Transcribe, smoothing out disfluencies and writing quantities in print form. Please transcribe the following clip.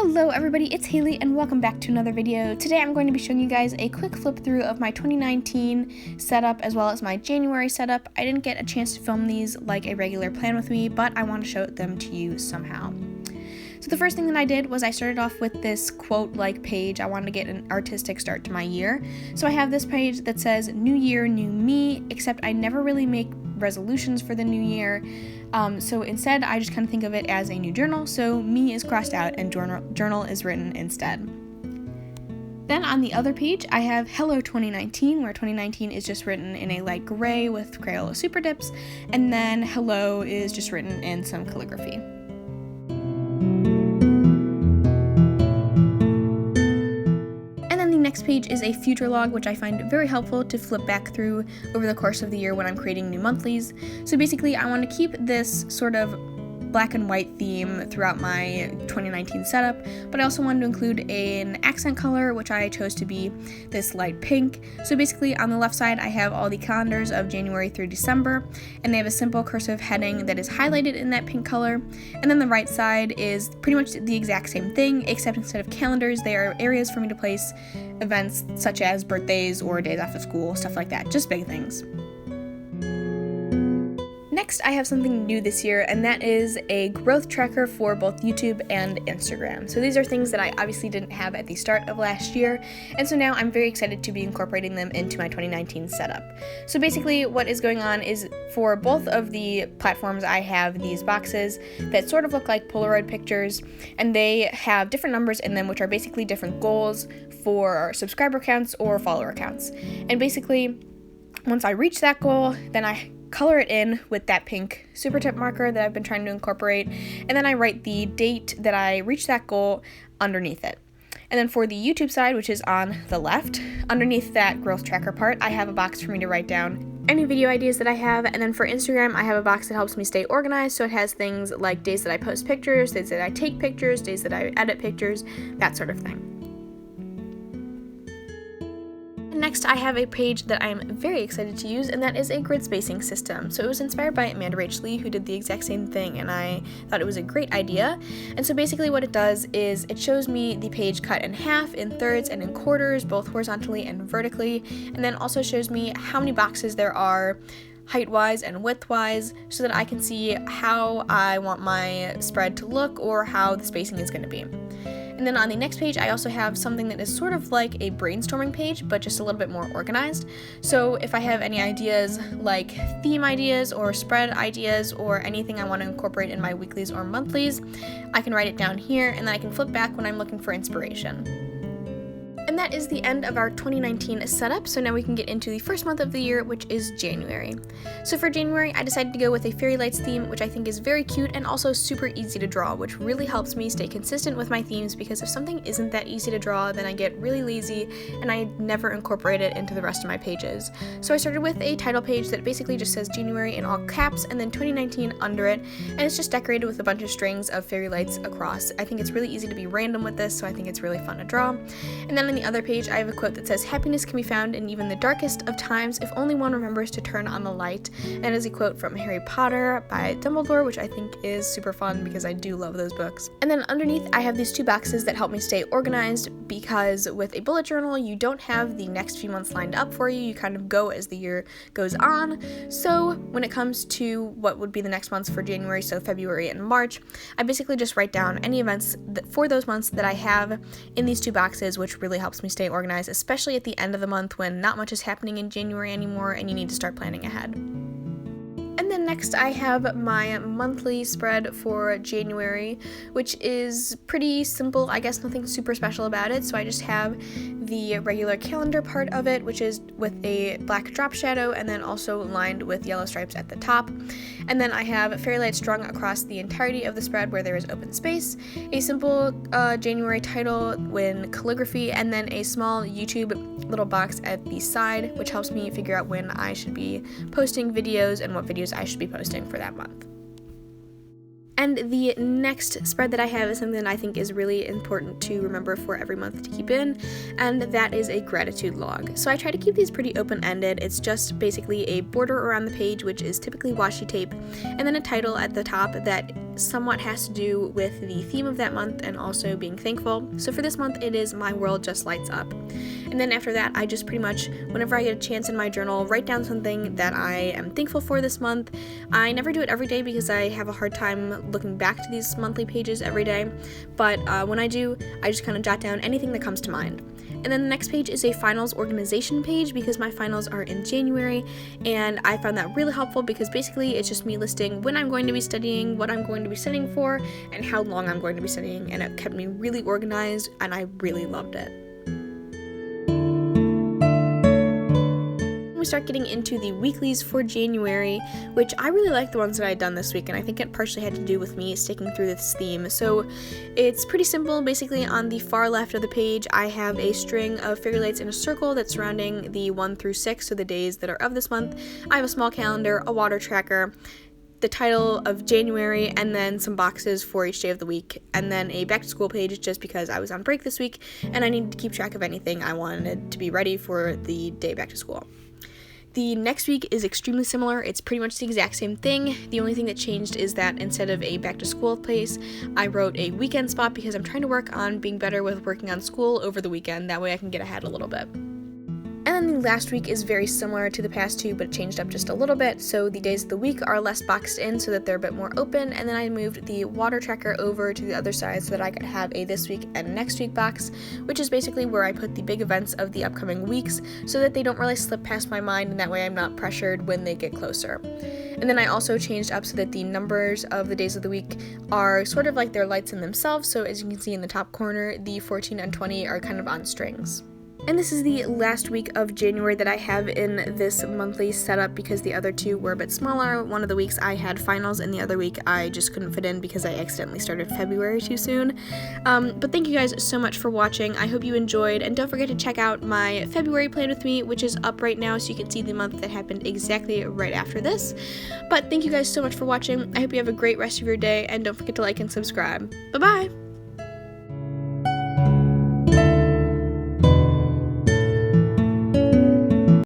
Hello everybody, it's Hailey and welcome back to another video. Today I'm going to be showing you guys a quick flip through of my 2019 setup as well as my January setup. I didn't get a chance to film these like a regular plan with me, but I want to show them to you somehow. So the first thing that I did was I started off with this quote-like page. I wanted to get an artistic start to my year. So I have this page that says New Year, New Me, except I never really make resolutions for the new year. So instead, I just kind of think of it as a new journal, so me is crossed out and journal is written instead. Then on the other page, I have Hello 2019, where 2019 is just written in a light gray with Crayola Supertips, and then Hello is just written in some calligraphy. Next page is a future log, which I find very helpful to flip back through over the course of the year when I'm creating new monthlies. So basically, I want to keep this sort of black and white theme throughout my 2019 setup, but I also wanted to include an accent color, which I chose to be this light pink. So basically, on the left side, I have all the calendars of January through December, and they have a simple cursive heading that is highlighted in that pink color. And then the right side is pretty much the exact same thing, except instead of calendars, they are areas for me to place events such as birthdays or days off of school, stuff like that, just big things. Next, I have something new this year, and that is a growth tracker for both YouTube and Instagram. So these are things that I obviously didn't have at the start of last year, and so now I'm very excited to be incorporating them into my 2019 setup. So basically what is going on is for both of the platforms, I have these boxes that sort of look like Polaroid pictures, and they have different numbers in them, which are basically different goals for subscriber counts or follower counts. And basically, once I reach that goal, then I color it in with that pink super tip marker that I've been trying to incorporate, and then I write the date that I reached that goal underneath it. And then for the YouTube side, which is on the left, underneath that growth tracker part, I have a box for me to write down any video ideas that I have, and then for Instagram, I have a box that helps me stay organized, so it has things like days that I post pictures, days that I take pictures, days that I edit pictures, that sort of thing. Next, I have a page that I am very excited to use, and that is a grid spacing system. So it was inspired by Amanda Rach Lee, who did the exact same thing, and I thought it was a great idea. And so basically what it does is it shows me the page cut in half, in thirds, and in quarters, both horizontally and vertically, and then also shows me how many boxes there are height-wise and width-wise, so that I can see how I want my spread to look or how the spacing is going to be. And then on the next page, I also have something that is sort of like a brainstorming page, but just a little bit more organized. So if I have any ideas like theme ideas or spread ideas or anything I want to incorporate in my weeklies or monthlies, I can write it down here, and then I can flip back when I'm looking for inspiration. And that is the end of our 2019 setup, so now we can get into the first month of the year, which is January. So for January, I decided to go with a fairy lights theme, which I think is very cute and also super easy to draw, which really helps me stay consistent with my themes, because if something isn't that easy to draw, then I get really lazy and I never incorporate it into the rest of my pages. So I started with a title page that basically just says January in all caps and then 2019 under it, and it's just decorated with a bunch of strings of fairy lights across. I think it's really easy to be random with this, so I think it's really fun to draw. And then on the other page, I have a quote that says, "Happiness can be found in even the darkest of times if only one remembers to turn on the light." And it is a quote from Harry Potter by Dumbledore, which I think is super fun because I do love those books. And then underneath, I have these two boxes that help me stay organized, because with a bullet journal, you don't have the next few months lined up for you. You kind of go as the year goes on. So when it comes to what would be the next months for January, so February and March, I basically just write down any events for those months that I have in these two boxes, which really helps me stay organized, especially at the end of the month when not much is happening in January anymore and you need to start planning ahead. And then next, I have my monthly spread for January, which is pretty simple. I guess nothing super special about it. So I just have the regular calendar part of it, which is with a black drop shadow and then also lined with yellow stripes at the top. And then I have fairy lights strung across the entirety of the spread where there is open space, a simple January title in calligraphy, and then a small YouTube little box at the side, which helps me figure out when I should be posting videos and what videos I should be posting for that month. And the next spread that I have is something that I think is really important to remember for every month to keep in, and that is a gratitude log. So I try to keep these pretty open-ended. It's just basically a border around the page, which is typically washi tape, and then a title at the top that somewhat has to do with the theme of that month and also being thankful. So for this month, it is My World Just Lights Up. And then after that, I just pretty much, whenever I get a chance in my journal, write down something that I am thankful for this month. I never do it every day because I have a hard time looking back to these monthly pages every day, but when I do, I just kind of jot down anything that comes to mind. And then the next page is a finals organization page because my finals are in January, and I found that really helpful because basically it's just me listing when I'm going to be studying, what I'm going to be studying for, and how long I'm going to be studying, and it kept me really organized, and I really loved it. We start getting into the weeklies for January, which I really like the ones that I had done this week, and I think it partially had to do with me sticking through this theme. So it's pretty simple. Basically, on the far left of the page, I have a string of fairy lights in a circle that's surrounding the 1 through 6, so the days that are of this month. I have a small calendar, a water tracker, the title of January, and then some boxes for each day of the week, and then a back to school page just because I was on break this week and I needed to keep track of anything I wanted to be ready for the day back to school. The next week is extremely similar. It's pretty much the exact same thing. The only thing that changed is that instead of a back to school place, I wrote a weekend spot because I'm trying to work on being better with working on school over the weekend. That way I can get ahead a little bit. And then the last week is very similar to the past two, but it changed up just a little bit. So the days of the week are less boxed in so that they're a bit more open. And then I moved the water tracker over to the other side so that I could have a this week and next week box, which is basically where I put the big events of the upcoming weeks so that they don't really slip past my mind, and that way I'm not pressured when they get closer. And then I also changed up so that the numbers of the days of the week are sort of like they're lights in themselves. So as you can see in the top corner, the 14 and 20 are kind of on strings. And this is the last week of January that I have in this monthly setup because the other two were a bit smaller. One of the weeks I had finals, and the other week I just couldn't fit in because I accidentally started February too soon. But thank you guys so much for watching. I hope you enjoyed, and don't forget to check out my February plan with me, which is up right now, so you can see the month that happened exactly right after this. But thank you guys so much for watching. I hope you have a great rest of your day, and don't forget to like and subscribe. Bye-bye!